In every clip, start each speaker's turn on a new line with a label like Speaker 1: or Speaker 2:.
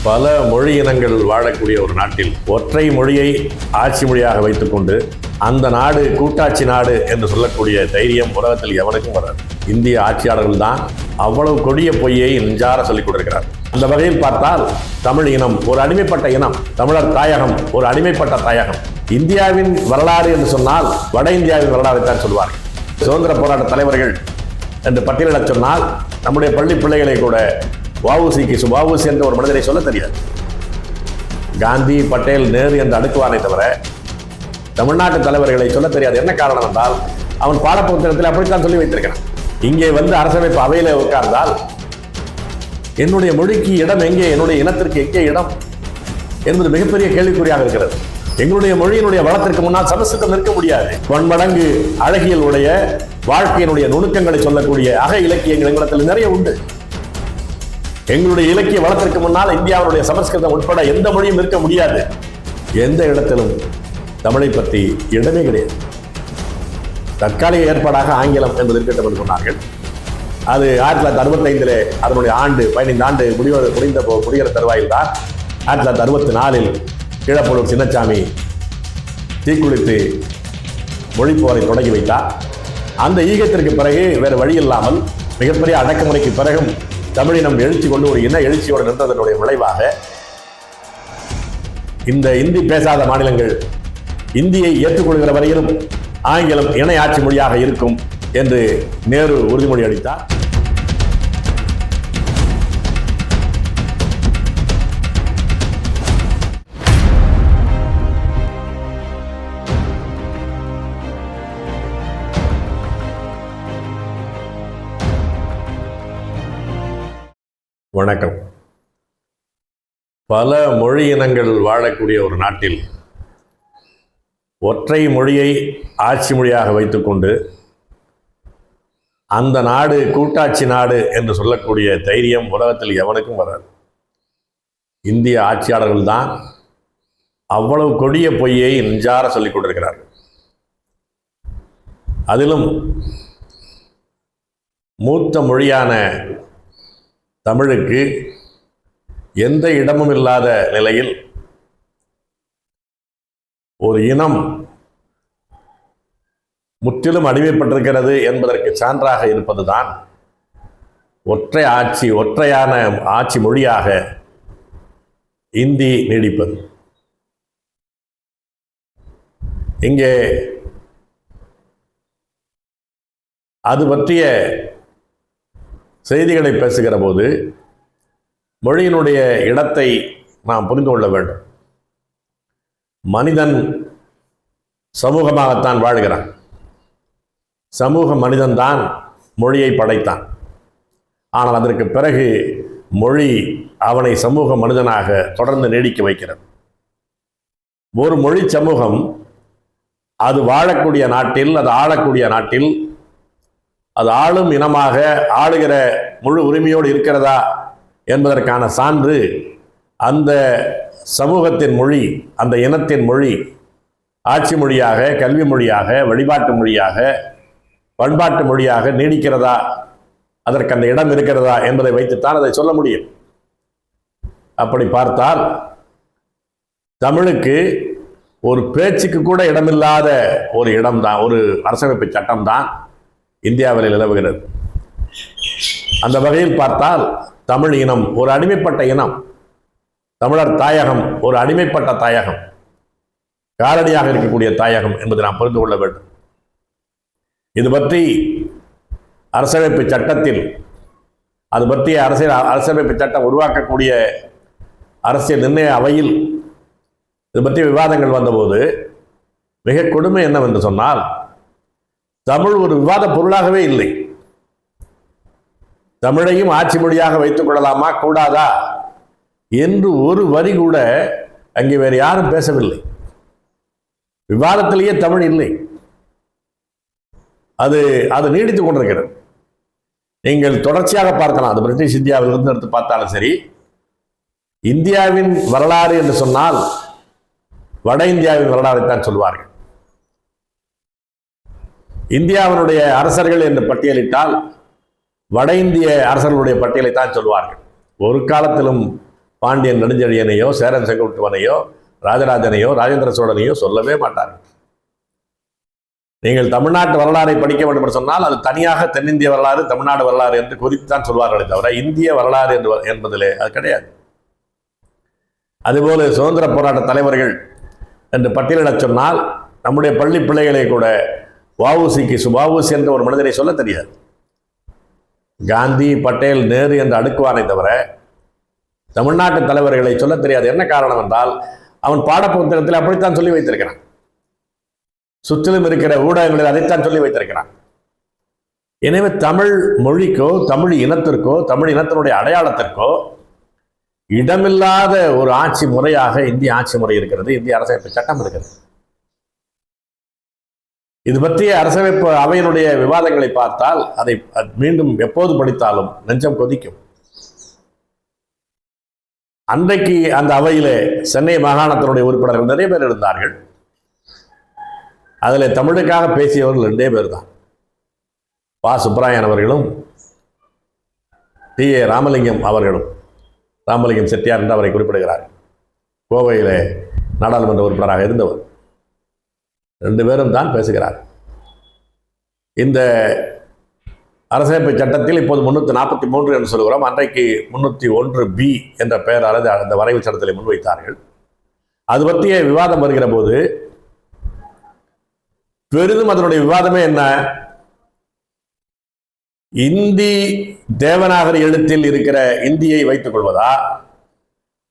Speaker 1: பல மொழி இனங்கள் வாழக்கூடிய ஒரு நாட்டில் ஒற்றை மொழியை ஆட்சி மொழியாக வைத்துக்கொண்டு அந்த நாடு கூட்டாட்சி நாடு என்று சொல்லக்கூடிய தைரியம் உலகத்தில் எவனுக்கும் வராது. இந்திய ஆட்சியாளர்கள் தான் அவ்வளவு கொடிய பொய்யை நெஞ்சார சொல்லிக் கொண்டிருக்கிறார். அந்த வகையில் பார்த்தால் தமிழ் இனம் ஒரு அடிமைப்பட்ட இனம், தமிழர் தாயகம் ஒரு அடிமைப்பட்ட தாயகம். இந்தியாவின் வரலாறு என்று சொன்னால் வட இந்தியாவின் வரலாறு தான் சொல்வார்கள். சுதந்திர போராட்ட தலைவர்கள் என்று பட்டியலிடச் சொன்னால் நம்முடைய பள்ளி பிள்ளைகளை கூட வஉசி என்ற ஒரு மனிதரை சொல்ல தெரியாது. காந்தி, பட்டேல், நேரு என்று அடுக்குவானே தவிர தமிழ்நாட்டு தலைவர்களை சொல்ல தெரியாது. என்ன காரணம் என்றால் அவன் பாடப்புத்தகத்தில் அப்படித்தான் சொல்லி வைத்திருக்கிறான். இங்கே வந்து அரசமைப்பு அவையில உட்கார்ந்தால் என்னுடைய மொழிக்கு இடம் எங்கே, என்னுடைய இனத்திற்கு எங்கே இடம் என்பது மிகப்பெரிய கேள்விக்குறியாக இருக்கிறது. எங்களுடைய மொழியினுடைய வளத்திற்கு முன்னால் சமஸ்கிருதம் நிற்க முடியாது. பன்மடங்கு அழகியலுடைய வாழ்க்கையினுடைய நுணுக்கங்களை சொல்லக்கூடிய அக இலக்கியங்கள் எங்களிடத்தில் நிறைய உண்டு. எங்களுடைய இலக்கிய வளத்திற்கு முன்னால் இந்தியாவுடைய சமஸ்கிருதம் உட்பட எந்த மொழியும் இருக்க முடியாது. எந்த இடத்திலும் தமிழை பற்றி இடமே கிடையாது. தற்காலிக ஏற்பாடாக ஆங்கிலம் என்பது இருக்கட்டும் என்று சொன்னார்கள். அது 1965 அதனுடைய 15 ஆண்டு முடிகிற தருவாயில் தான் 1964 கீழப்பழூர் சின்னசாமி தீக்குளித்து மொழிப்போரை தொடங்கி வைத்தார். அந்த ஈகத்திற்கு பிறகு வேறு வழி இல்லாமல் மிகப்பெரிய அடக்குமுறைக்கு பிறகும் தமிழினம் எழுச்சி கொண்டு ஒரு இன எழுச்சியோடு நின்றதனுடைய விளைவாக இந்த இந்தி பேசாத மாநிலங்கள் இந்தியை ஏற்றுக்கொள்கிற வரையிலும் ஆங்கிலம் இணை ஆட்சி மொழியாக இருக்கும் என்று நேரு உறுதிமொழி அளித்தார். வணக்கம். பல மொழி இனங்கள் வாழக்கூடிய ஒரு நாட்டில் ஒற்றை மொழியை ஆட்சி மொழியாக வைத்துக்கொண்டு அந்த நாடு கூட்டாட்சி நாடு என்று சொல்லக்கூடிய தைரியம் உலகத்தில் எவனுக்கும் வராது. இந்திய ஆட்சியாளர்கள் தான் அவ்வளவு கொடிய பொய்யை நெஞ்சார சொல்லிக் கொண்டிருக்கிறார்கள். அதிலும் மூத்த மொழியான தமிழுக்கு எந்த இடமும் இல்லாத நிலையில் ஒரு இனம் முற்றிலும் அடிமைப்பட்டிருக்கிறது என்பதற்கு சான்றாக இருப்பதுதான் ஒற்றையான ஆட்சி மொழியாக இந்தி நீடிப்பது. இங்கே அது பற்றிய செய்திகளை பேசுகிற போது மொழியினுடைய இடத்தை நாம் புரிந்து கொள்ள வேண்டும். மனிதன் சமூகமாகத்தான் வாழ்கிறான். சமூக மனிதன்தான் மொழியை படைத்தான். ஆனால் அதற்கு பிறகு மொழி அவனை சமூக மனிதனாக தொடர்ந்து நீடிக்க வைக்கிறது. ஒரு மொழி சமூகம் அது வாழக்கூடிய நாட்டில், அது ஆளக்கூடிய நாட்டில், அது ஆளும் இனமாக ஆளுகிற முழு உரிமையோடு இருக்கிறதா என்பதற்கான சான்று அந்த சமூகத்தின் மொழி, அந்த இனத்தின் மொழி ஆட்சி மொழியாக, கல்வி மொழியாக, வழிபாட்டு மொழியாக, பண்பாட்டு மொழியாக நீடிக்கிறதா, அதற்கு அந்த இடம் இருக்கிறதா என்பதை வைத்துத்தான் அதை சொல்ல முடியும். அப்படி பார்த்தால் தமிழுக்கு ஒரு பேச்சுக்கு கூட இடமில்லாத ஒரு இடம்தான், ஒரு அரசமைப்பு சட்டம்தான் இந்தியாவில் நிலவுகிறது. அந்த வகையில் பார்த்தால் தமிழ் இனம் ஒரு அடிமைப்பட்ட இனம், தமிழர் தாயகம் ஒரு அடிமைப்பட்ட தாயகம், காலடியாக இருக்கக்கூடிய தாயகம் என்பதை நாம் புரிந்து கொள்ள வேண்டும். இது பற்றி அரசமைப்பு சட்டத்தில், அது பற்றிய அரசமைப்பு சட்டம் உருவாக்கக்கூடிய அரசியல் நிர்ணய அவையில் இது பற்றிய விவாதங்கள் வந்தபோது மிக கொடுமை என்னவென்று சொன்னால், தமிழ் ஒரு விவாத பொருளாகவே இல்லை. தமிழையும் ஆட்சி மொழியாக வைத்துக் கொள்ளலாமா கூடாதா என்று ஒரு வரி கூட அங்கே வேறு யாரும் பேசவில்லை. விவாதத்திலேயே தமிழ் இல்லை. அது நீடித்துக் கொண்டிருக்கிறது. நீங்கள் தொடர்ச்சியாக பார்க்கலாம். அது பிரிட்டிஷ் இந்தியாவிலிருந்து எடுத்து பார்த்தாலும் சரி, இந்தியாவின் வரலாறு என்று சொன்னால் வட இந்தியாவின் வரலாறை தான் சொல்வார்கள். இந்தியாவினுடைய அரசர்கள் என்று பட்டியலிட்டால் வட இந்திய அரசர்களுடைய பட்டியலை தான் சொல்வார்கள். ஒரு காலத்திலும் பாண்டியன் நெடுஞ்செழியனையோ சேரன் செங்குட்டுவனையோ ராஜராஜனையோ ராஜேந்திர சோழனையோ சொல்லவே மாட்டார்கள். நீங்கள் தமிழ்நாட்டு வரலாறை படிக்க வேண்டும் என்று சொன்னால் அது தனியாக தென்னிந்திய வரலாறு தமிழ்நாடு வரலாறு என்று குறித்துத்தான் சொல்வார்களே தவிர இந்திய வரலாறு என்பதிலே அது கிடையாது. அதுபோல சுதந்திர போராட்ட தலைவர்கள் என்று பட்டியலிடச் சொன்னால் நம்முடைய பள்ளி பிள்ளைகளை கூட வஉசி என்ற ஒரு மனிதரை சொல்ல தெரியாது. காந்தி, பட்டேல், நேரு என்று அடுக்குவானை தவிர தமிழ்நாட்டு தலைவர்களை சொல்ல தெரியாது. என்ன காரணம் என்றால் அவன் பாடப்புத்தகத்தில் அப்படித்தான் சொல்லி வைத்திருக்கிறான். சுற்றிலும் இருக்கிற ஊடகங்களில் அதைத்தான் சொல்லி வைத்திருக்கிறான். எனவே தமிழ் மொழிக்கோ தமிழ் இனத்திற்கோ தமிழ் இனத்தினுடைய அடையாளத்திற்கோ இடமில்லாத ஒரு ஆட்சி முறையாக இந்திய ஆட்சி முறை இருக்கிறது. இந்திய அரசமைப்பு சட்டம் இருக்கிறது. இது பற்றிய அரசமைப்பு அவையினுடைய விவாதங்களை பார்த்தால் அதை மீண்டும் எப்போது படித்தாலும் நெஞ்சம் கொதிக்கும். அன்றைக்கு அந்த அவையிலே சென்னை மாகாணத்தினுடைய உறுப்பினர்கள் நிறைய பேர் இருந்தார்கள். அதில் தமிழுக்காக பேசியவர்கள் 2 பேர் தான். பா. சுப்பராயன் அவர்களும் டி.ஏ. ராமலிங்கம் அவர்களும். ராமலிங்கம் செட்டியார் என்று அவரை குறிப்பிடுகிறார். கோவையிலே நாடாளுமன்ற உறுப்பினராக இருந்தவர். 2 பேரும் தான் பேசுகிறார். இந்த அரசமைப்பு சட்டத்தில் இப்போது 343 என்று சொல்கிறோம். அன்றைக்கு 301B என்ற பெயரால் அந்த வரைவு சட்டத்தில் முன்வைத்தார்கள். அது பற்றிய விவாதம் வருகிற போது பெரிதும் அதனுடைய விவாதமே என்ன, இந்தி தேவநாகரி எழுத்தில் இருக்கிற இந்தியை வைத்துக் கொள்வதா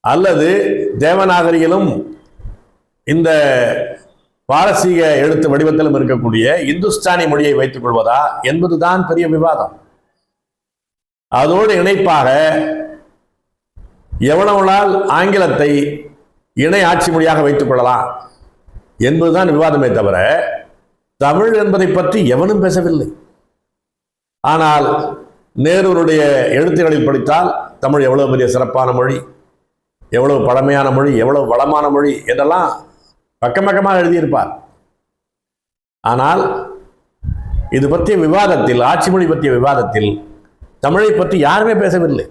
Speaker 1: அல்லது தேவநாகரியிலும் இந்த பாரசீக எழுத்து வடிவத்திலும் இருக்கக்கூடிய இந்துஸ்தானி மொழியை வைத்துக் கொள்வதா என்பதுதான் பெரிய விவாதம். அதோடு இணைப்பாக எவ்வளவுனால் ஆங்கிலத்தை இணை ஆட்சி மொழியாக வைத்துக் கொள்ளலாம் என்பதுதான் விவாதமே தவிர தமிழ் என்பதை பற்றி எவனும் பேசவில்லை. ஆனால் நேருடைய எழுத்துக்களில் படித்தால் தமிழ் எவ்வளவு பெரிய சிறப்பான மொழி, எவ்வளவு பழமையான மொழி, எவ்வளவு வளமான மொழி என்றெல்லாம் பக்கம் பக்கமாக எழுதியிருப்பார். ஆனால் இது பற்றிய விவாதத்தில், ஆட்சி மொழி பற்றிய விவாதத்தில் தமிழை பற்றி யாருமே பேசவில்லை.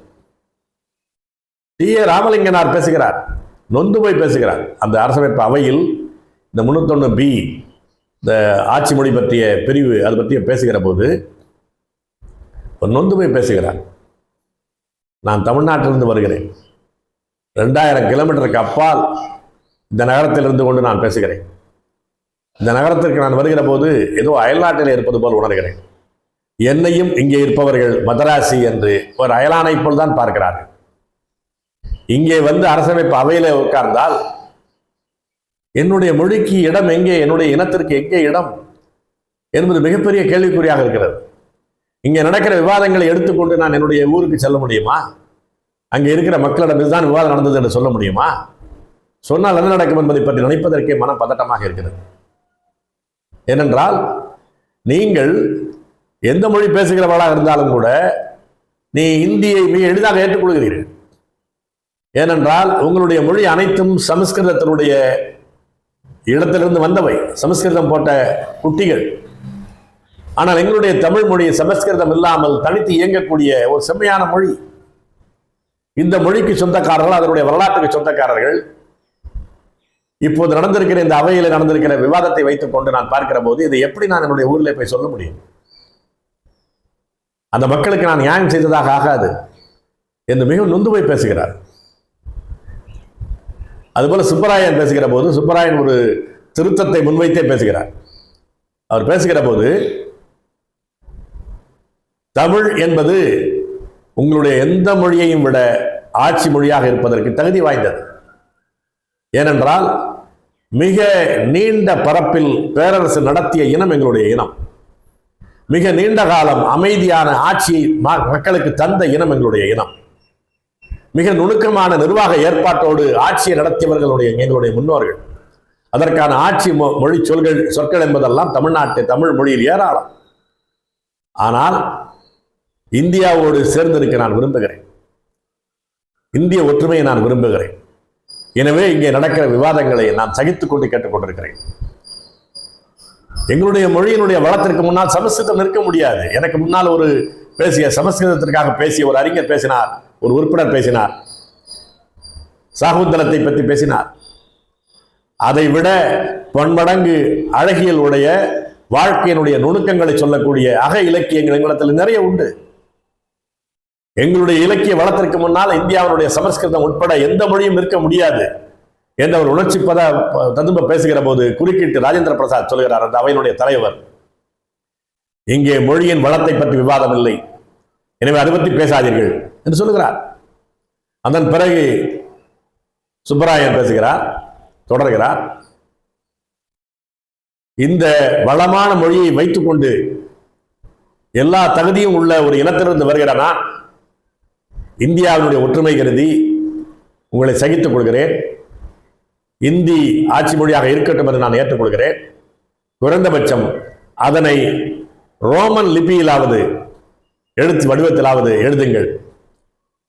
Speaker 1: டி.ஏ. ராமலிங்கனார் பேசுகிறார், நொந்து போய் பேசுகிறார். அந்த அரசமைப்பு அவையில் இந்த 301B இந்த ஆட்சி மொழி பற்றிய பிரிவு அது பற்றிய பேசுகிற போது நொந்து போய் பேசுகிறார். நான் தமிழ்நாட்டிலிருந்து வருகிறேன், 2000 கிலோமீட்டருக்கு அப்பால் இந்த நகரத்தில் இருந்து கொண்டு நான் பேசுகிறேன். இந்த நகரத்திற்கு நான் வருகிற போது ஏதோ அயல்நாட்டில் இருப்பது போல் உணர்கிறேன். என்னையும் இங்கே இருப்பவர்கள் மதராசி என்று ஒரு அயலானை போல் தான் பார்க்கிறார்கள். இங்கே வந்து அரசமைப்பு அவையிலே உட்கார்ந்தால் என்னுடைய மொழிக்கு இடம் எங்கே, என்னுடைய இனத்திற்கு எங்கே இடம் என்பது மிகப்பெரிய கேள்விக்குறியாக இருக்கிறது. இங்கே நடக்கிற விவாதங்களை எடுத்துக்கொண்டு நான் என்னுடைய ஊருக்கு செல்ல முடியுமா? அங்கே இருக்கிற மக்களிடம் இதுதான் விவாதம் நடந்தது என்று சொல்ல முடியுமா? சொன்னால் என்ன நடக்கும் என்பதை பற்றி நினைப்பதற்கே மனம் பதட்டமாக இருக்கிறது. ஏனென்றால் நீங்கள் எந்த மொழி பேசுகிறவர்களாக இருந்தாலும் கூட நீ இந்தியை மிக எளிதாக ஏற்றுக்கொள்கிறீர்கள். ஏனென்றால் உங்களுடைய மொழி அனைத்தும் சமஸ்கிருதத்தினுடைய இடத்திலிருந்து வந்தவை, சமஸ்கிருதம் போட்ட குட்டிகள். ஆனால் எங்களுடைய தமிழ் மொழி சமஸ்கிருதம் இல்லாமல் தனித்து இயங்கக்கூடிய ஒரு செம்மையான மொழி. இந்த மொழிக்கு சொந்தக்காரர்கள், அதனுடைய வரலாற்றுக்கு சொந்தக்காரர்கள். இப்போது நடந்திருக்கிற இந்த அவையில் நடந்திருக்கிற விவாதத்தை வைத்துக் கொண்டு நான் பார்க்கிற போது இதை எப்படி நான் என்னுடைய ஊரில் போய் சொல்ல முடியும்? அந்த மக்களுக்கு நான் நியாயம் செய்ததாக ஆகாது என்று மிகவும் நொந்து போய் பேசுகிறார். அதுபோல சுப்பராயன் பேசுகிற போது சுப்பராயன் ஒரு திருத்தத்தை முன்வைத்தே பேசுகிறார். அவர் பேசுகிற போது தமிழ் என்பது உங்களுடைய எந்த மொழியையும் விட ஆட்சி மொழியாக இருப்பதற்கு தகுதி வாய்ந்தது. ஏனென்றால் மிக நீண்ட பரப்பில் பேரரசு நடத்திய இனம் எங்களுடைய இனம். மிக நீண்ட காலம் அமைதியான ஆட்சியை மக்களுக்கு தந்த இனம் எங்களுடைய இனம். மிக நுணுக்கமான நிர்வாக ஏற்பாட்டோடு ஆட்சியை நடத்தியவர்களுடைய எங்களுடைய முன்னோர்கள். அதற்கான ஆட்சி மொழி சொற்கள் என்பதெல்லாம் தமிழ் மொழியில் ஏராளம். ஆனால் இந்தியாவோடு சேர்ந்திருக்க நான் விரும்புகிறேன். இந்திய ஒற்றுமையை நான் விரும்புகிறேன். எனவே இங்கே நடக்கிற விவாதங்களை நான் சகித்துக் கொண்டு கேட்டுக்கொண்டிருக்கிறேன். எங்களுடைய மொழியினுடைய வளத்திற்கு முன்னால் சமஸ்கிருதம் நிற்க முடியாது. எனக்கு முன்னால் ஒரு சமஸ்கிருதத்திற்காக பேசிய ஒரு அறிஞர் பேசினார், ஒரு உறுப்பினர் பேசினார். சாகுந்தலத்தை பற்றி பேசினார். அதை விட பன்மடங்கு அழகியல் உடைய வாழ்க்கையினுடைய நுணுக்கங்களை சொல்லக்கூடிய அக இலக்கியங்கள் எங்களிடத்தில் நிறைய உண்டு. எங்களுடைய இலக்கிய வளத்திற்கு முன்னால் இந்தியாவினுடைய சமஸ்கிருதம் உட்பட எந்த மொழியும் இருக்க முடியாது என்ற ஒரு உணர்ச்சி ததும்ப பேசுகிற போது குறுக்கிட்டு ராஜேந்திர பிரசாத் சொல்கிறார், அந்த அவையினுடைய தலைவர், இங்கே மொழியின் வளத்தை பற்றி விவாதம் இல்லை, எனவே அதை பற்றி பேசாதீர்கள் என்று சொல்லுகிறார். அதன் பிறகு சுப்பராயன் பேசுகிறார், தொடர்கிறார், இந்த வளமான மொழியை வைத்துக் கொண்டு எல்லா தகுதியும் உள்ள ஒரு இனத்திலிருந்து வருகிறானா, இந்தியாவினுடைய ஒற்றுமை கருதி உங்களை சகித்துக் கொள்கிறேன், இந்தி ஆட்சி மொழியாக இருக்கட்டும் என்று நான் ஏற்றுக்கொள்கிறேன், குறைந்தபட்சம் அதனை ரோமன் லிபியிலாவது எழுத்து வடிவத்திலாவது எழுதுங்கள்,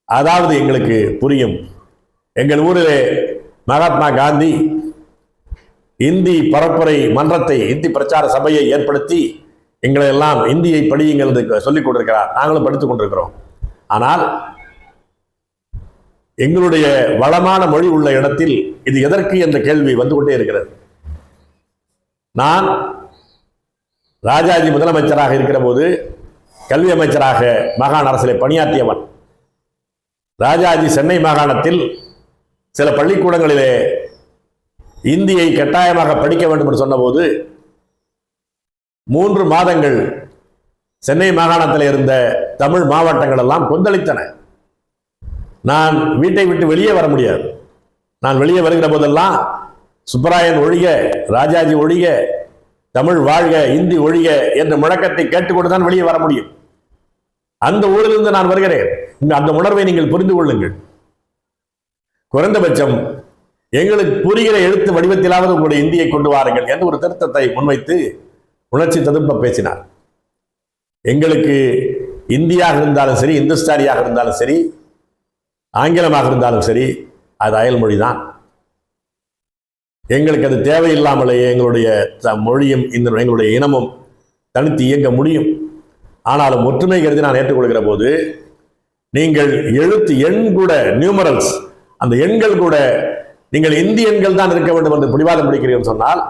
Speaker 1: அதாவது எங்களுக்கு புரியும். எங்கள் ஊரிலே மகாத்மா காந்தி இந்தி பரப்புரை மன்றத்தை, இந்தி பிரச்சார சபையை ஏற்படுத்தி எங்களை எல்லாம் இந்தியை படியுங்கள் என்று சொல்லிக் கொண்டிருக்கிறார். நாங்களும் படித்துக் கொண்டிருக்கிறோம். ஆனால் எங்களுடைய வளமான மொழி உள்ள இடத்தில் இது எதற்கு என்ற கேள்வி வந்து கொண்டே இருக்கிறது. நான் ராஜாஜி முதலமைச்சராக இருக்கிற போது கல்வி அமைச்சராக மாகாண அரசிலே பணியாற்றியவன். ராஜாஜி சென்னை மாகாணத்தில் சில பள்ளிக்கூடங்களிலே இந்தியை கட்டாயமாக படிக்க வேண்டும் என்று சொன்னபோது 3 மாதங்கள் சென்னை மாகாணத்தில் இருந்த தமிழ் மாவட்டங்கள் எல்லாம் கொந்தளித்தன. நான் வீட்டை விட்டு வெளியே வர முடியாது. நான் வெளியே வருகிற போதெல்லாம் சுப்பராயன் ஒழிக, ராஜாஜி ஒழிக, தமிழ் வாழ்க, இந்தி ஒழிக என்ற முழக்கத்தை கேட்டுக்கொண்டுதான் வெளியே வர முடியும். அந்த ஊரிலிருந்து நான் வருகிறேன். அந்த உணர்வை நீங்கள் புரிந்து கொள்ளுங்கள். குறைந்தபட்சம் எங்களுக்கு புரிகிற எழுத்து வடிவத்திலாவது உங்களுடைய இந்தியை கொண்டு வாருங்கள் என்று ஒரு திருத்தத்தை முன்வைத்து உணர்ச்சி ததும்ப பேசினார். எங்களுக்கு இந்தியாக இருந்தாலும் சரி, இந்துஸ்தானியாக இருந்தாலும் சரி, ஆங்கிலமாக இருந்தாலும் சரி, அது அயல்மொழி தான். எங்களுக்கு அது தேவையில்லாமலேயே எங்களுடைய மொழியும் எங்களுடைய இனமும் தனித்து இயங்க முடியும். ஆனாலும் ஒற்றுமை கருதி நான் ஏற்றுக்கொள்கிற போது நீங்கள் எழுத்து எண் கூட, நியூமரல்ஸ், அந்த எண்கள் கூட நீங்கள் இந்தி எண்கள் தான் இருக்க வேண்டும் என்று பிடிவாதம் பிடிக்கிறீர்கள் சொன்னால்,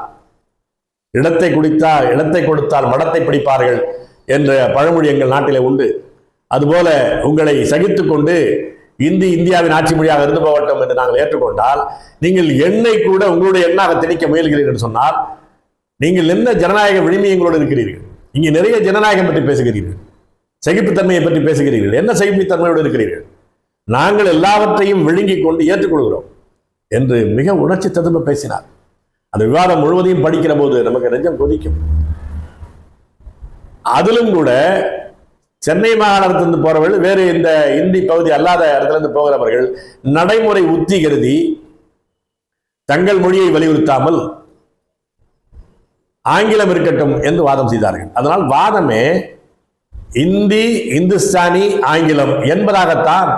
Speaker 1: இடத்தை கொடுத்தால் மடத்தை பிடிப்பார்கள் என்ற பழமொழி எங்கள் நாட்டிலே உண்டு. அதுபோல உங்களை சகித்துக் கொண்டு இந்தி இந்தியாவின் ஆட்சி மொழியாக இருந்து போகட்டும் என்று நாங்கள் ஏற்றுக்கொண்டால், நீங்கள் எண்ணை கூட உங்களுடைய எண்ணாக திணிக்க முயல்கிறீர்கள் என்று சொன்னால், நீங்கள் என்ன ஜனநாயக விழுமி எங்களோடு இருக்கிறீர்கள்? இங்கே நிறைய ஜனநாயகம் பற்றி பேசுகிறீர்கள், சகிப்புத்தன்மையை பற்றி பேசுகிறீர்கள். என்ன சகிப்புத்தன்மையோடு இருக்கிறீர்கள்? நாங்கள் எல்லாவற்றையும் விழுங்கிக் கொண்டு ஏற்றுக்கொள்கிறோம் என்று மிக உணர்ச்சி ததும்ப பேசினார். அந்த விவாதம் முழுவதையும் படிக்கிற போது நமக்கு நெஞ்சம் கொதிக்கும். அதிலும் கூட சென்னை மாகாணத்திலிருந்து போறவர்கள், வேறு இந்த இந்தி பகுதி அல்லாத இடத்திலிருந்து போகிறவர்கள் நடைமுறை உத்தி கருதி தங்கள் மொழியை வலியுறுத்தாமல் ஆங்கிலம் இருக்கட்டும் என்று வாதம் செய்தார்கள். அதனால் வாதமே இந்தி, இந்துஸ்தானி, ஆங்கிலம் என்பதாகத்தான்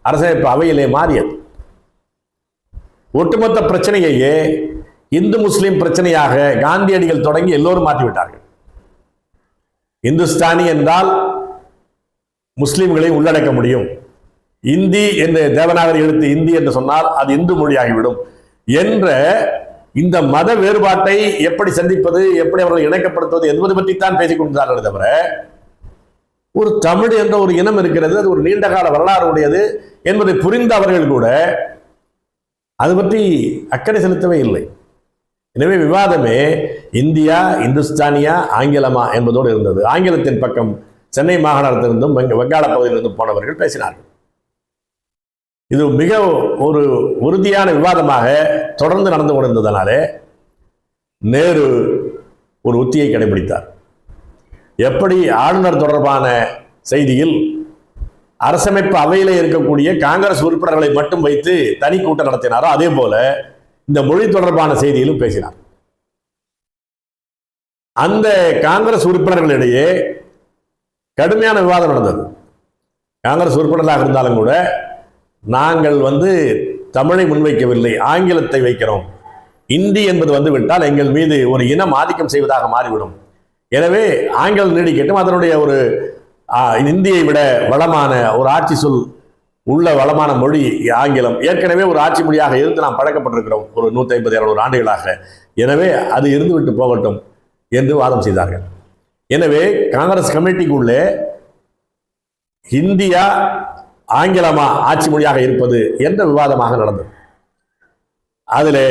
Speaker 1: அரசமைப்பு அவையிலே மாறியது. ஒட்டுமொத்த பிரச்சனையையே இந்து முஸ்லிம் பிரச்சனையாக காந்தியடிகள் தொடங்கி எல்லோரும் மாற்றிவிட்டார்கள். இந்துஸ்தானி என்றால் முஸ்லிம்களை உள்ளடக்க முடியும், இந்தி என்று தேவநாகரி எழுத்து இந்தி என்று சொன்னால் அது இந்து மொழியாகிவிடும் என்ற இந்த மத வேறுபாட்டை எப்படி சந்திப்பது, எப்படி அவர்கள் இணைக்கப்படுத்துவது என்பது பற்றித்தான் பேசிக் கொண்டார்கள். தவிர ஒரு தமிழ் என்ற ஒரு இனம் இருக்கிறது, அது ஒரு நீண்ட கால வரலாறு உடையது என்பதை புரிந்த அவர்கள் கூட அது பற்றி அக்கறை செலுத்தவே இல்லை. எனவே விவாதமே இந்தியா, இந்துஸ்தானியா, ஆங்கிலமா என்பதோடு இருந்தது. ஆங்கிலத்தின் பக்கம் சென்னை மாகாணத்திலிருந்தும் வங்காள பகுதியிலிருந்தும் போனவர்கள் பேசினார்கள். இது மிக ஒரு உறுதியான விவாதமாக தொடர்ந்து நடந்து கொண்டிருந்ததனாலே நேரு ஒரு உத்தியை கடைபிடித்தார். எப்படி ஆளுநர் தொடர்பான செய்தியில் அரசமைப்பு அவையிலே இருக்கக்கூடிய காங்கிரஸ் உறுப்பினர்களை மட்டும் வைத்து தனி கூட்டம் நடத்தினாரோ, அதே போல இந்த மொழி தொடர்பான செய்தியிலும் பேசினார். அந்த காங்கிரஸ் உறுப்பினர்களிடையே கடுமையான விவாதம் நடந்தது. காங்கிரஸ் உறுப்பினர்களாக இருந்தாலும் கூட நாங்கள் தமிழை முன்வைக்கவில்லை, ஆங்கிலத்தை வைக்கிறோம், இந்தி என்பது வந்துவிட்டால் எங்கள் மீது ஒரு இனம் ஆதிக்கம் செய்வதாக மாறிவிடும், எனவே ஆங்கிலம் நீடிக்கட்டும், அதனுடைய ஒரு இந்தியை விட வளமான ஒரு ஆட்சி சொல் உள்ள வளமான மொழி ஆங்கிலம். ஏற்கனவே ஒரு ஆட்சி மொழியாக இருந்து நாம் பழக்கப்பட்டிருக்கிறோம் ஒரு 150-200 ஆண்டுகளாக. எனவே அது இருந்துவிட்டு போகட்டும் என்று வாதம் செய்தார்கள். எனவே காங்கிரஸ் கமிட்டிக்குள்ளே இந்தியா ஆங்கிலமா ஆட்சி மொழியாக இருப்பது என்ற விவாதமாக நடந்தது. அதில்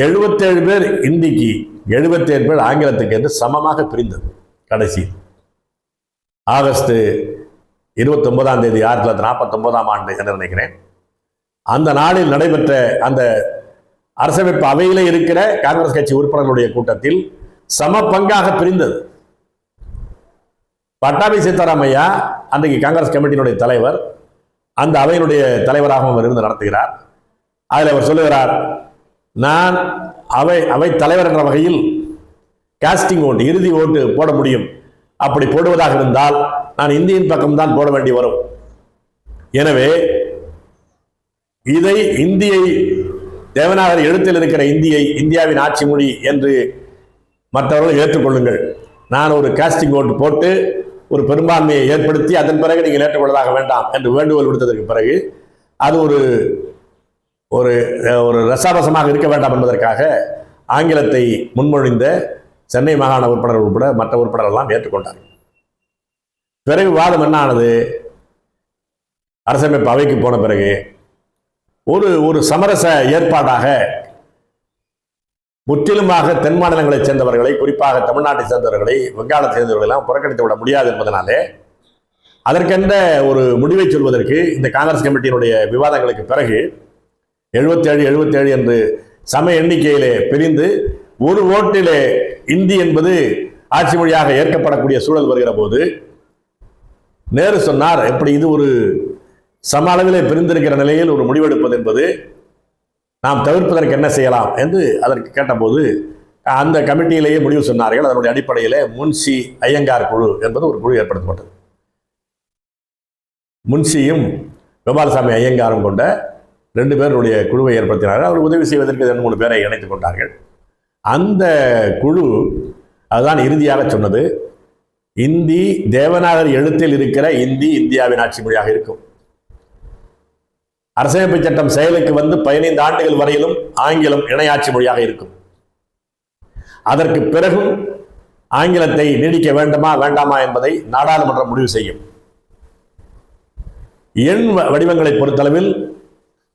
Speaker 1: 77 பேர் இந்திக்கு, 77 பேர் ஆங்கிலத்துக்கு என்று சமமாக பிரிந்தது. கடைசி ஆகஸ்ட் 29ஆம் தேதி 1949ஆம் ஆண்டு என்று நினைக்கிறேன். அந்த நாளில் நடைபெற்ற அந்த அரசமைப்பு அவையிலே இருக்கிற காங்கிரஸ் கட்சி உறுப்பினர்களுடைய கூட்டத்தில் சம பங்காக பிரிந்தது. பட்டாபி சீதாராமையா அன்றைக்கு காங்கிரஸ் கமிட்டியினுடைய தலைவர், அந்த அவையினுடைய தலைவராகவும் அவர் இருந்து நடத்துகிறார். அதில் அவர் சொல்லுகிறார், நான் அவை தலைவர் என்ற வகையில் காஸ்டிங் ஓட்டு, இறுதி ஓட்டு போட முடியும். அப்படி போடுவதாக இருந்தால் நான் இந்தியின் பக்கம்தான் போட வேண்டி வரும். எனவே இதை இந்தியை தேவநாகரி எழுத்தில் இருக்கிற இந்தியை இந்தியாவின் ஆட்சி மொழி என்று மற்றவர்கள் ஏற்றுக்கொள்ளுங்கள். நான் ஒரு காஸ்டிங் ஓட்டு போட்டு ஒரு பெரும்பான்மையை ஏற்படுத்தி அதன் பிறகு நீங்கள் ஏற்றுக்கொள்வதாக வேண்டாம் என்று வேண்டுகோள் விடுத்ததற்கு பிறகு அது ஒரு ஒரு ஒரு ரசாபசமாக இருக்க வேண்டாம் என்பதற்காக ஆங்கிலத்தை முன்மொழிந்த சென்னை மாகாண உறுப்பினர்கள் உட்பட மற்ற உறுப்பினர்கள் எல்லாம் ஏற்றுக்கொண்டார்கள். பிறகு வாதம் என்ன ஆனது? அரசமைப்பு அவைக்கு போன பிறகு ஒரு சமரச ஏற்பாடாக முற்றிலுமாக தென் மாநிலங்களைச் சேர்ந்தவர்களை, குறிப்பாக தமிழ்நாட்டை சேர்ந்தவர்களை, வங்காளத்தை சேர்ந்தவர்களை எல்லாம் புறக்கணித்து விட முடியாது என்பதனாலே அதற்கென்ற ஒரு முடிவை சொல்வதற்கு இந்த காங்கிரஸ் கமிட்டியினுடைய விவாதங்களுக்கு பிறகு 77 என்று சம எண்ணிக்கையிலே பிரிந்து ஒரு ஓட்டிலே இந்தி என்பது ஆட்சி மொழியாக ஏற்கப்படக்கூடிய சூழல் வருகிற போது நேரு சொன்னார், எப்படி இது ஒரு சம அளவிலே பிரிந்திருக்கிற நிலையில் ஒரு முடிவெடுப்பது என்பது நாம் தவிர்ப்பதற்கு என்ன செய்யலாம் என்று அதற்கு கேட்டபோது அந்த கமிட்டியிலேயே முடிவு சொன்னார்கள். அதனுடைய அடிப்படையில் முன்ஷி ஐயங்கார் குழு என்பது ஒரு குழு ஏற்படுத்தப்பட்டது. முன்ஷியும் கோபாலசாமி ஐயங்காரும் கொண்ட 2 பேருடைய குழுவை ஏற்படுத்தினார்கள். அவர் உதவி செய்வதற்கு 2-3 பேரை இணைத்துக் கொண்டார்கள். அந்த குழு அதுதான் இறுதியாக சொன்னது, இந்தி தேவநாகரி எழுத்தில் இருக்கிற இந்தி இந்தியாவின் ஆட்சி மொழியாக இருக்கும். அரசமைப்பு சட்டம் செயலுக்கு வந்து 15 ஆண்டுகள் வரையிலும் ஆங்கிலம் இணையாட்சி மொழியாக இருக்கும். அதற்கு பிறகும் ஆங்கிலத்தை நீடிக்க வேண்டுமா வேண்டாமா என்பதை நாடாளுமன்றம் முடிவு செய்யும். எண் வடிவங்களை பொறுத்தளவில்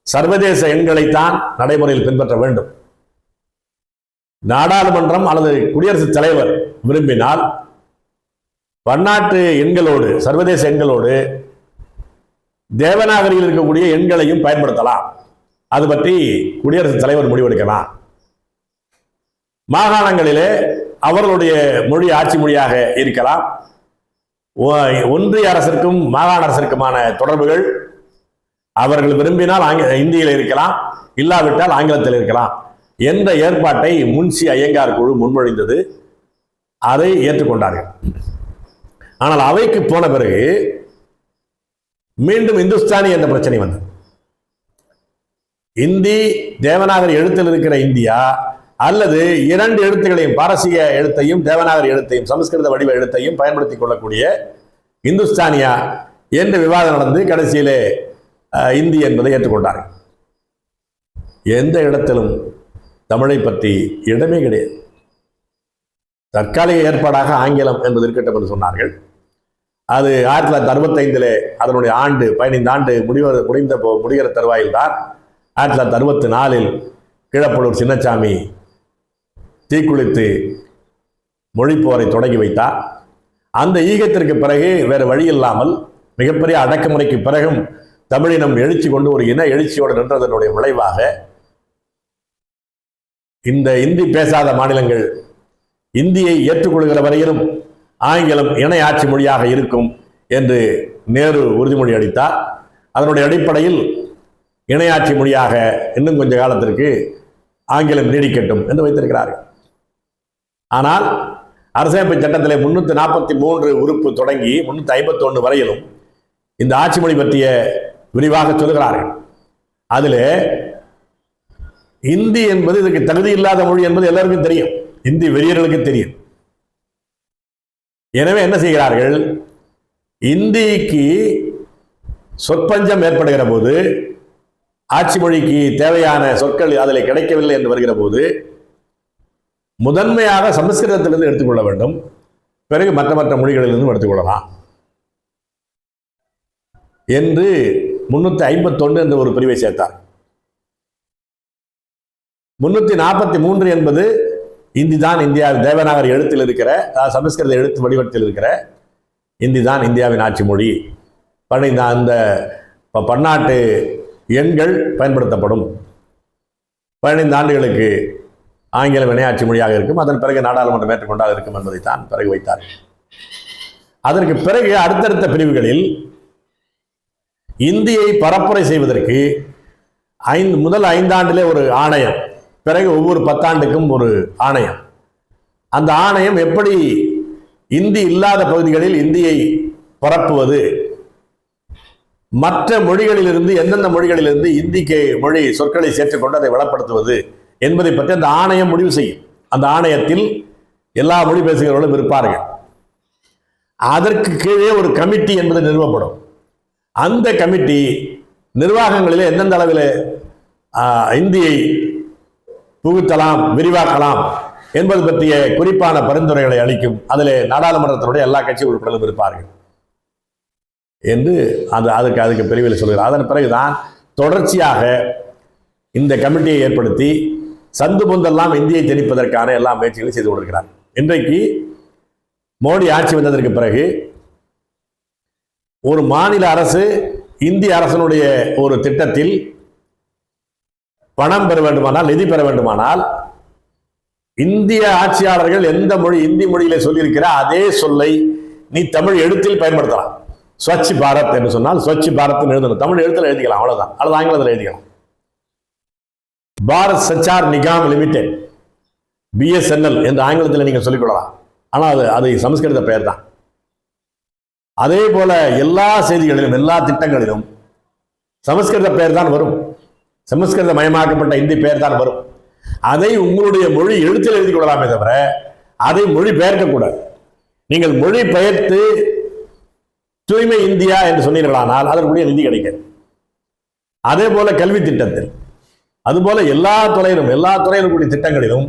Speaker 1: சர்வதேச எண்களைத்தான் நடைமுறையில் பின்பற்ற வேண்டும். நாடாளுமன்றம் அல்லது குடியரசுத் தலைவர் விரும்பினால் பன்னாட்டு எண்களோடு, சர்வதேச எண்களோடு தேவநாகரியில் இருக்கக்கூடிய எண்களையும் பயன்படுத்தலாம். அது பற்றி குடியரசுத் தலைவர் முடிவெடுக்கலாம். மாகாணங்களிலே அவர்களுடைய மொழி ஆட்சி மொழியாக இருக்கலாம். ஒன்றிய அரசிற்கும் மாகாண அரசிற்குமான தொடர்புகள் அவர்கள் விரும்பினால் இந்தியில் இருக்கலாம், இல்லாவிட்டால் ஆங்கிலத்தில் இருக்கலாம் என்ற ஏற்பாட்டை முன்ஷி ஐயங்கார் குழு முன்மொழிந்தது. அதை ஏற்றுக்கொண்டார்கள். ஆனால் அவைக்கு போன பிறகு மீண்டும் இந்துஸ்தானி என்ற பிரச்சனை வந்தது. இந்தி தேவநாகரி எழுத்தில் இருக்கிற இந்தியா அல்லது 2 எழுத்துக்களையும், பாரசீக எழுத்தையும் தேவநாகரி எழுத்தையும், சமஸ்கிருத வடிவ எழுத்தையும் பயன்படுத்திக் கொள்ளக்கூடிய இந்துஸ்தானியா என்று விவாதம் நடந்து கடைசியிலே இந்தி என்பதை ஏற்றுக்கொண்டார்கள். எந்த இடத்திலும் தமிழை பற்றி இடமே கிடையாது. தற்காலிக ஏற்பாடாக ஆங்கிலம் என்பது இருக்கட்டும் என்று சொன்னார்கள். அது 1965 அதனுடைய ஆண்டு 15 ஆண்டு முடிகிற தருவாயில் தான் 1964 கீழப்பழூர் சின்னசாமி தீக்குளித்து மொழிப்போரை தொடங்கி வைத்தார். அந்த ஈகத்திற்கு பிறகு வேறு வழி இல்லாமல் மிகப்பெரிய அடக்குமுறைக்கு பிறகும் தமிழினம் எழுச்சி கொண்டு ஒரு இன எழுச்சியோடு நின்றதனுடைய விளைவாக இந்த இந்தி பேசாத மாநிலங்கள் இந்தியை ஏற்றுக்கொள்கிற வரையிலும் ஆங்கிலம் இணை ஆட்சி மொழியாக இருக்கும் என்று நேரு உறுதிமொழி அளித்தார். அதனுடைய அடிப்படையில் இணையாட்சி மொழியாக இன்னும் கொஞ்ச காலத்திற்கு ஆங்கிலம் நீடிக்கட்டும் என்று வைத்திருக்கிறார்கள். ஆனால் அரசமைப்பு சட்டத்திலே 343 உறுப்பு தொடங்கி 351 வரையிலும் இந்த ஆட்சி மொழி பற்றிய விரிவாக சொல்லுகிறார்கள். அதில் இந்தி என்பது இதுக்கு தகுதி இல்லாத மொழி என்பது எல்லாருக்கும் தெரியும், இந்தி வெறியர்களுக்கு தெரியும். எனவே என்ன செய்கிறார்கள், இந்திக்கு சொற்பஞ்சம் ஏற்படுகிற போது, ஆட்சி மொழிக்கு தேவையான சொற்கள் அதில் கிடைக்கவில்லை என்று வருகிற போது முதன்மையாக சமஸ்கிருதத்திலிருந்து எடுத்துக்கொள்ள வேண்டும், பிறகு மற்ற மற்ற மொழிகளிலிருந்து எடுத்துக்கொள்ளலாம் என்று 351 என்ற ஒரு பிரிவை சேர்த்தார். 343 என்பது இந்தி தான் இந்தியாவின் தேவநாகரி எழுத்தில் இருக்கிற, சமஸ்கிருத எழுத்து வடிவத்தில் இருக்கிற இந்தி தான் இந்தியாவின் ஆட்சி மொழி. அந்த பன்னாட்டு எண்கள் பயன்படுத்தப்படும். 15 ஆண்டுகளுக்கு ஆங்கிலம் இணையாட்சி மொழியாக இருக்கும். அதன் பிறகு நாடாளுமன்றம் ஏற்றுக்கொண்டாக இருக்கும் என்பதைத்தான் பிறகு வைத்தார். அதற்கு பிறகு அடுத்தடுத்த பிரிவுகளில் இந்தியை பரப்புரை செய்வதற்கு முதல் 5 ஆண்டிலே ஒரு ஆணையம், பிறகு ஒவ்வொரு 10 ஆண்டுக்கும் ஒரு ஆணையம். அந்த ஆணையம் எப்படி இந்தி இல்லாத பகுதிகளில் இந்தியை பரப்புவது, மற்ற மொழிகளிலிருந்து எந்தெந்த மொழிகளிலிருந்து இந்திக்கு மொழி சொற்களை சேர்த்துக்கொண்டு அதை வளப்படுத்துவது என்பதை பற்றி அந்த ஆணையம் முடிவு செய்யும். அந்த ஆணையத்தில் எல்லா மொழி பேசுகிறவர்களும் இருப்பார்கள். அதற்கு கீழே ஒரு கமிட்டி என்பது நிறுவப்படும். அந்த கமிட்டி நிர்வாகங்களிலே எந்தெந்த அளவில் இந்தியை புகுத்தலாம், விரிவாக்கலாம் என்பது பற்றிய குறிப்பான பரிந்துரைகளை அளிக்கும். அதில் நாடாளுமன்றத்தினுடைய எல்லா கட்சி உறுப்பினர்களும் இருப்பார்கள் என்று அதுக்கு பிரிவில் சொல்கிறார். அதன் பிறகுதான் தொடர்ச்சியாக இந்த கமிட்டியை ஏற்படுத்தி சந்து பொந்தெல்லாம் இந்தியை திணிப்பதற்கான எல்லா முயற்சிகளையும் செய்து கொண்டிருக்கிறார். இன்றைக்கு மோடி ஆட்சி வந்ததற்கு பிறகு ஒரு மாநில அரசு இந்திய அரசனுடைய ஒரு திட்டத்தில் பணம் பெற வேண்டுமானால், நிதி பெற வேண்டுமானால், இந்திய ஆட்சியாளர்கள் எந்த மொழி இந்தி மொழியில சொல்லியிருக்கிற அதே சொல்லை நீ தமிழ் எழுத்தில் பயன்படுத்தலாம். ஸ்வச் பாரத் என்று சொன்னால் ஸ்வச் பாரத் எழுதணும், தமிழ் எழுத்துல எழுதிக்கலாம், அவ்வளவுதான். அல்லது ஆங்கிலத்தில் எழுதிக்கலாம். பாரத் சச்சார் நிகாம் லிமிடெட், BSNL என்று ஆங்கிலத்தில் நீங்கள் சொல்லிக்கொள்ளலாம். ஆனால் அது சமஸ்கிருத பெயர் தான். அதே போல எல்லா செய்திகளிலும் எல்லா திட்டங்களிலும் சமஸ்கிருத பெயர் தான் வரும், சமஸ்கிருத மயமாக்கப்பட்ட இந்தி பெயர் தான் வரும். அதை உங்களுடைய மொழி எழுத்தில் எழுதி கொள்ளலாமே தவிர அதை மொழி பெயர்க்கக்கூடாது. நீங்கள் மொழி பெயர்த்து தூய்மை இந்தியா என்று சொன்னீர்களானால் அதற்குரிய நிதி கிடைக்கிறது. அதே போல கல்வி திட்டத்தில், அதுபோல எல்லா துறையிலும் கூடிய திட்டங்களிலும்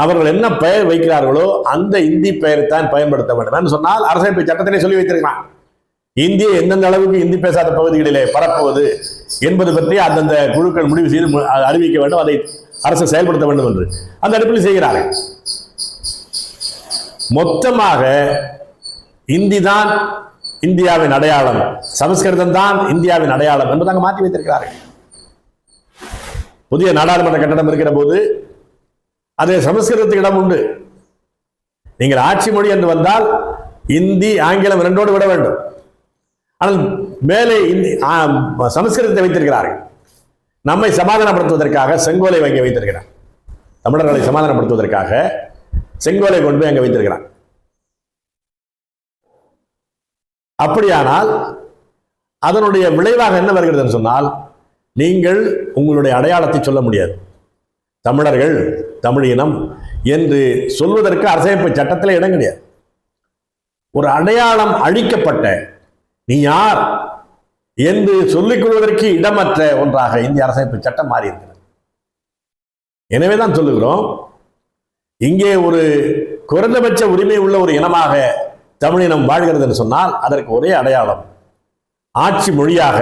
Speaker 1: அவர்கள் என்ன பெயர் வைக்கிறார்களோ அந்த இந்தி பெயரை தான் பயன்படுத்த வேண்டும் என்று சொன்னால் அரசமைப்பு சட்டத்திலே சொல்லி வைத்திருக்கலாம். இந்தியை எந்தெந்த அளவுக்கு இந்தி பேசாத பகுதிகளிலே பரப்புவது என்பது பற்றி அந்தந்த குழுக்கள் முடிவு செய்து அறிவிக்க வேண்டும், அதை அரசு செயல்படுத்த வேண்டும் என்று அந்த அடிப்படையில் செய்கிறார்கள். மொத்தமாக இந்தி தான் இந்தியாவின் அடையாளம், சமஸ்கிருதம் தான் இந்தியாவின் அடையாளம் என்பதை அங்கு மாற்றி வைத்திருக்கிறார்கள். புதிய நாடாளுமன்ற கட்டடம் இருக்கிற போது அது சமஸ்கிருதத்துக்கு இடம் உண்டு. நீங்கள் ஆட்சி மொழி என்று வந்தால் இந்தி ஆங்கிலம் இரண்டோடு விட வேண்டும். ஆனால் மேலே சமஸ்கிருதத்தை வைத்திருக்கிறார்கள். நம்மை சமாதானப்படுத்துவதற்காக செங்கோலை வாங்கி வைத்திருக்கிறார். தமிழர்களை சமாதானப்படுத்துவதற்காக செங்கோலை கொண்டு போய் அங்கே வைத்திருக்கிறார். அப்படியானால் அதனுடைய விளைவாக என்ன வருகிறது சொன்னால், நீங்கள் உங்களுடைய அடையாளத்தை சொல்ல முடியாது. தமிழர்கள், தமிழ் இனம் என்று சொல்வதற்கு அரசமைப்பு சட்டத்தில் இடம் கிடையாது. ஒரு அடையாளம் அழிக்கப்பட்ட, நீ யார் என்று சொல்லிக் கொள்வதற்கு இடமற்ற ஒன்றாக இந்திய அரசமைப்பு சட்டம் மாறி இருக்கிறது. எனவேதான் சொல்லுகிறோம், இங்கே ஒரு குறைந்தபட்ச உரிமை உள்ள ஒரு இனமாக தமிழினம் வாழ்கிறது என்று சொன்னால் அதற்கு ஒரே அடையாளம் ஆட்சி மொழியாக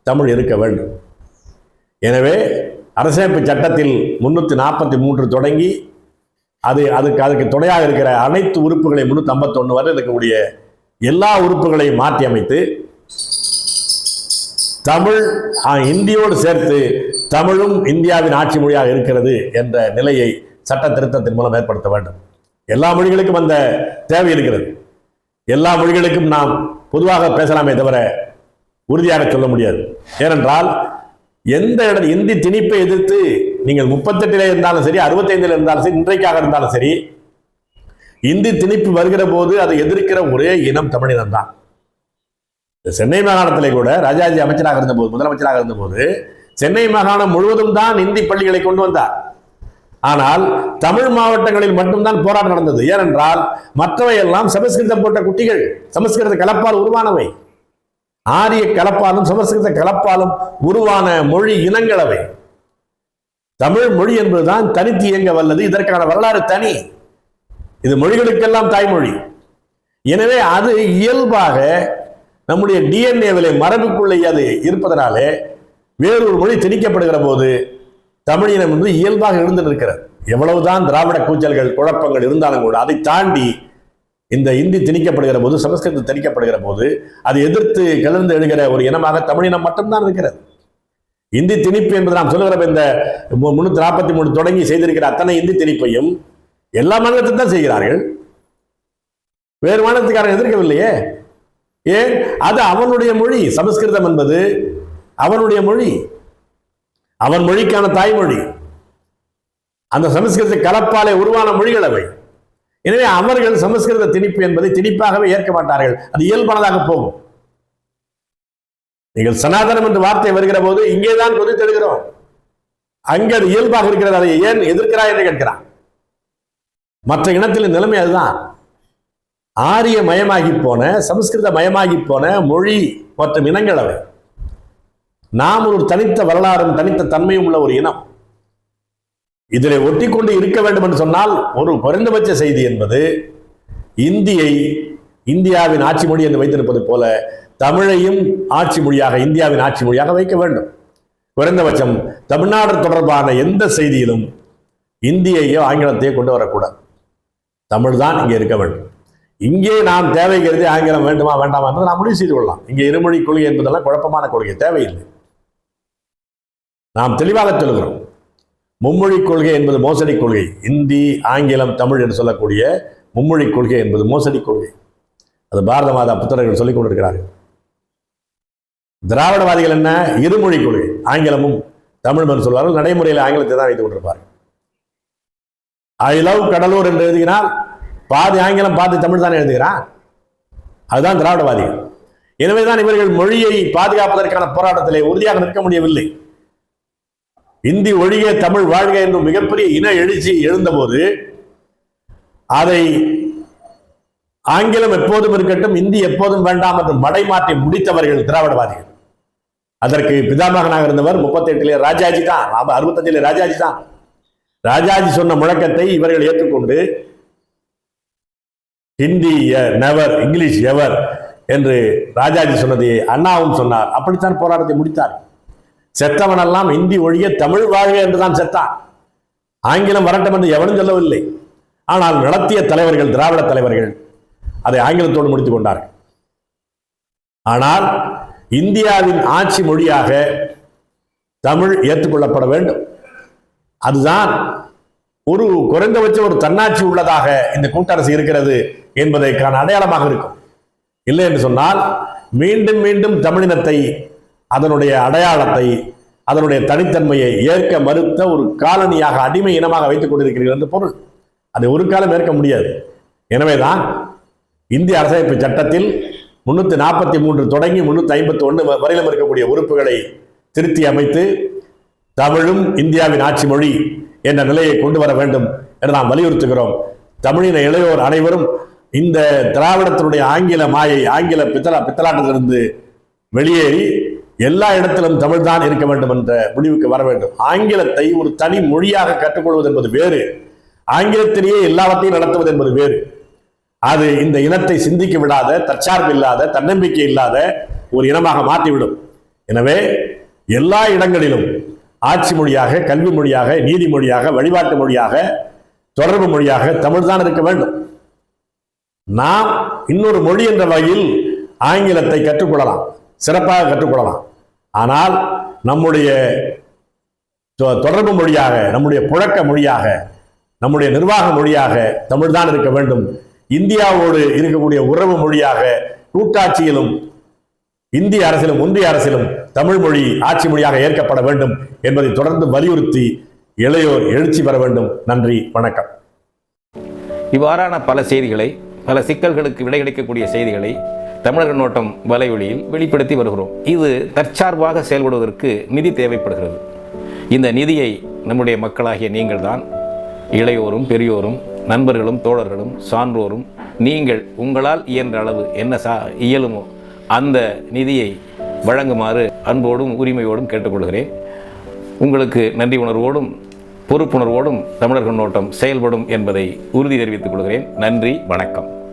Speaker 1: தமிழ் இருக்க வேண்டும். எனவே அரசமைப்பு சட்டத்தில் 343 தொடங்கி அதுக்கு துணையாக இருக்கிற அனைத்து உறுப்புகளை 351 வரை இருக்கக்கூடிய எல்லா உறுப்புகளையும் மாற்றி அமைத்து தமிழ் இந்தியோடு சேர்த்து தமிழும் இந்தியாவின் ஆட்சி மொழியாக இருக்கிறது என்ற நிலையை சட்ட திருத்தத்தின் மூலம் ஏற்படுத்த வேண்டும். எல்லா மொழிகளுக்கும் அந்த தேவை இருக்கிறது. எல்லா மொழிகளுக்கும் நாம் பொதுவாக பேசலாமே தவிர உறுதியாக சொல்ல முடியாது. ஏனென்றால் எந்த இந்தி திணிப்பை எதிர்த்து நீங்கள் 38 இருந்தாலும் சரி, 65 இருந்தாலும் சரி, இன்றைக்காக இருந்தாலும் சரி, இந்தி திணிப்பு வருகிற போது அதை எதிர்க்கிற ஒரே இனம் தமிழினம் தான். சென்னை மாகாணத்திலே கூட ராஜாஜி அமைச்சராக இருந்தபோது, முதலமைச்சராக இருந்தபோது சென்னை மாகாணம் முழுவதும் தான் இந்தி பள்ளிகளை கொண்டு வந்தார். ஆனால் தமிழ் மாவட்டங்களில் மட்டும்தான் போராட்டம் நடந்தது. ஏனென்றால் மற்றவை எல்லாம் சமஸ்கிருதம் போட்ட குட்டிகள், சமஸ்கிருத கலப்பால் உருவானவை. ஆரிய கலப்பாலும் சமஸ்கிருத கலப்பாலும் உருவான மொழி இனங்களவை. தமிழ் மொழி என்பதுதான் தனித்து இயங்க வல்லது. இதற்கான வரலாறு தனி. இது மொழிகளுக்கெல்லாம் தாய்மொழி. எனவே அது இயல்பாக நம்முடைய டிஎன்ஏவிலே மரபுக்குள்ளே அது இருப்பதனாலே வேறொரு மொழி திணிக்கப்படுகிற போது தமிழினம் வந்து இயல்பாக எழுந்து நிற்கிறது. எவ்வளவுதான் திராவிட கூச்சல்கள் குழப்பங்கள் இருந்தாலும் கூட அதை தாண்டி இந்த இந்தி திணிக்கப்படுகிற போது, சமஸ்கிருதம் திணிக்கப்படுகிற போது அதை எதிர்த்து கிளர்ந்து எழுகிற ஒரு இனமாக தமிழினம் மட்டும்தான் இருக்கிறது. இந்தி திணிப்பு என்பது நாம் சொல்லுகிற இந்த 343 தொடங்கி செய்திருக்கிற அத்தனை இந்தி திணிப்பையும் எல்லா மாநிலத்தில் தான் செய்கிறார்கள். வேறு மாநிலத்துக்காரன் எதிர்க்கவில்லையே. ஏன்? அது அவனுடைய மொழி. சமஸ்கிருதம் என்பது அவனுடைய மொழி, அவன் மொழிக்கான தாய்மொழி. அந்த சமஸ்கிருத கலப்பாலே உருவான மொழிகள் அவை. எனவே அவர்கள் சமஸ்கிருத திணிப்பு என்பதை திணிப்பாகவே ஏற்க மாட்டார்கள். அது இயல்பானதாக போகும். நீங்கள் சனாதனம் என்ற வார்த்தை வருகிற போது இங்கேதான் கொதித்தெடுக்கிறோம். அங்கே அது இயல்பாக இருக்கிறது. அதை ஏன் எதிர்க்கிறாய் என்று கேட்கிறான். மற்ற இனத்தின் நிலைமை அதுதான். ஆரிய மயமாகி போன, சமஸ்கிருத மயமாகி போன மொழி மற்றும் இனங்கள் அவை. நாம் ஒரு தனித்த வரலாறும் தனித்த தன்மையும் உள்ள ஒரு இனம். இதில் ஒட்டி கொண்டு இருக்க வேண்டும் என்று சொன்னால் ஒரு குறைந்தபட்ச செய்தி என்பது இந்தியை இந்தியாவின் ஆட்சி மொழி என்று வைத்திருப்பது போல தமிழையும் ஆட்சி மொழியாக, இந்தியாவின் ஆட்சி மொழியாக வைக்க வேண்டும். குறைந்தபட்சம் தமிழ்நாடு தொடர்பான எந்த செய்தியிலும் இந்தியையோ ஆங்கிலத்தையோ கொண்டு வரக்கூடாது. தமிழ் தான் இங்கே இருக்க வேண்டும். இங்கே நாம் தேவை கருதி ஆங்கிலம் வேண்டுமா வேண்டாமா என்பதை நாம் முடிவு செய்து கொள்ளலாம். இங்கே இருமொழி கொள்கை என்பதெல்லாம் குழப்பமான கொள்கை, தேவையில்லை. நாம் தெளிவாக சொல்கிறோம். மும்மொழி கொள்கை என்பது மோசடி கொள்கை. இந்தி, ஆங்கிலம், தமிழ் என்று சொல்லக்கூடிய மும்மொழி கொள்கை என்பது மோசடி கொள்கை. அது பாரத மாதா புத்தகர்கள் சொல்லிக் கொண்டிருக்கிறார்கள். திராவிடவாதிகள் என்ன? இருமொழி கொள்கை, ஆங்கிலமும் தமிழும் என்று சொல்வார்கள். நடைமுறையில் ஆங்கிலத்தை தான் வைத்துக் கொண்டிருப்பார்கள். ஐ லவ் கடலூர் என்று எழுதுகிறால் பாதி ஆங்கிலம் பாதி தமிழ் தானே எழுதுகிறான். அதுதான் திராவிடவாதிகள். எனவேதான் இவர்கள் மொழியை பாதுகாப்பதற்கான போராட்டத்திலே உறுதியாக நிற்க முடியவில்லை. இந்தி ஒழிக தமிழ் வாழ்க என்னும் மிகப்பெரிய இன எழுச்சி எழுந்தபோது அதை ஆங்கிலம் எப்போதும் இருக்கட்டும், இந்தி எப்போதும் வேண்டாம் என்று மடைமாற்றி முடித்தவர்கள் திராவிடவாதிகள். அதற்கு பிதாமகனாக இருந்தவர் 38 ராஜாஜி தான், 65 ராஜாஜி தான். ராஜாஜி சொன்ன முழக்கத்தை இவர்கள் ஏற்றுக்கொண்டு ஹிந்தி நெவர், இங்கிலீஷ் எவர் என்று ராஜாஜி சொன்னதை அண்ணாவும் சொன்னார். அப்படித்தான் போராட்டத்தை முடித்தார். செத்தவனெல்லாம் இந்தி ஒழிய தமிழ் வாழ்க என்றுதான் செத்தான். ஆங்கிலம் வரட்டும் என்று எவனும் சொல்லவில்லை. ஆனால் நடத்திய தலைவர்கள், திராவிட தலைவர்கள் அதை ஆங்கிலத்தோடு முடித்துக் கொண்டார்கள். ஆனால் இந்தியாவின் ஆட்சி மொழியாக தமிழ் ஏற்றுக்கொள்ளப்பட வேண்டும். அதுதான் ஒரு குறைந்தபட்ச ஒரு தன்னாட்சி உள்ளதாக இந்த கூட்டரசு இருக்கிறது என்பதற்கான அடையாளமாக இருக்கும். இல்லை என்று சொன்னால் மீண்டும் மீண்டும் தமிழினத்தை, அதனுடைய அடையாளத்தை, அதனுடைய தனித்தன்மையை ஏற்க மறுத்த ஒரு காலனியாக, அடிமை இனமாக வைத்துக் கொண்டிருக்கிறீர்கள் என்று பொருள். அதை ஒரு காலம் ஏற்க முடியாது. எனவேதான் இந்திய அரசமைப்பு சட்டத்தில் 343 தொடங்கி 351 வரையிலும் இருக்கக்கூடிய உறுப்புகளை திருத்தி அமைத்து தமிழும் இந்தியாவின் ஆட்சி மொழி என்ற நிலையை கொண்டு வர வேண்டும் என்று நாம் வலியுறுத்துகிறோம். தமிழின இளையோர் அனைவரும் இந்த திராவிடத்தினுடைய ஆங்கில மாயை, ஆங்கில பித்தலாட்டத்திலிருந்து வெளியேறி எல்லா இடத்திலும் தமிழ் தான் இருக்க வேண்டும் என்ற முடிவுக்கு வர வேண்டும். ஆங்கிலத்தை ஒரு தனி மொழியாக கற்றுக்கொள்வது என்பது வேறு, ஆங்கிலத்திலேயே எல்லாவற்றையும் நடத்துவது என்பது வேறு. அது இந்த இனத்தை சிந்திக்க விடாத, தற்சார்பு இல்லாத, தன்னம்பிக்கை இல்லாத ஒரு இனமாக மாற்றிவிடும். எனவே எல்லா இடங்களிலும் ஆட்சி மொழியாக, கல்வி மொழியாக, நீதிமொழியாக, வழிபாட்டு மொழியாக, தொடர்பு மொழியாக தமிழ் தான் இருக்க வேண்டும். நாம் இன்னொரு மொழி என்ற வகையில் ஆங்கிலத்தை கற்றுக்கொள்ளலாம், சிறப்பாக கற்றுக்கொள்ளலாம். ஆனால் நம்முடைய தொடர்பு மொழியாக, நம்முடைய புழக்க மொழியாக, நம்முடைய நிர்வாக மொழியாக தமிழ் தான் இருக்க வேண்டும். இந்தியாவோடு இருக்கக்கூடிய உறவு மொழியாக கூட்டாட்சியிலும் இந்திய அரசிலும் ஒன்றிய அரசிலும் தமிழ் மொழி ஆட்சி மொழியாக ஏற்கப்பட வேண்டும் என்பதை தொடர்ந்து வலியுறுத்தி இளையோர் எழுச்சி பெற வேண்டும். நன்றி, வணக்கம்.
Speaker 2: இவ்வாறான பல செய்திகளை, பல சிக்கல்களுக்கு விடை கிடைக்கக்கூடிய செய்திகளை தமிழர் கண்ணோட்டம் வலைவழியில் வெளிப்படுத்தி வருகிறோம். இது தற்சார்பாக செயல்படுவதற்கு நிதி தேவைப்படுகிறது. இந்த நிதியை நம்முடைய மக்களாகிய நீங்கள் தான், இளையோரும் பெரியோரும் நண்பர்களும் தோழர்களும் சான்றோரும் நீங்கள் உங்களால் இயன்ற அளவு என்ன இயலுமோ அந்த நிதியை வழங்குமாறு அன்போடும் உரிமையோடும் கேட்டுக்கொள்கிறேன். உங்களுக்கு நன்றி உணர்வோடும் பொறுப்புணர்வோடும் தமிழர் கண்ணோட்டம் செயல்படும் என்பதை உறுதி தெரிவித்துக் கொள்கிறேன். நன்றி, வணக்கம்.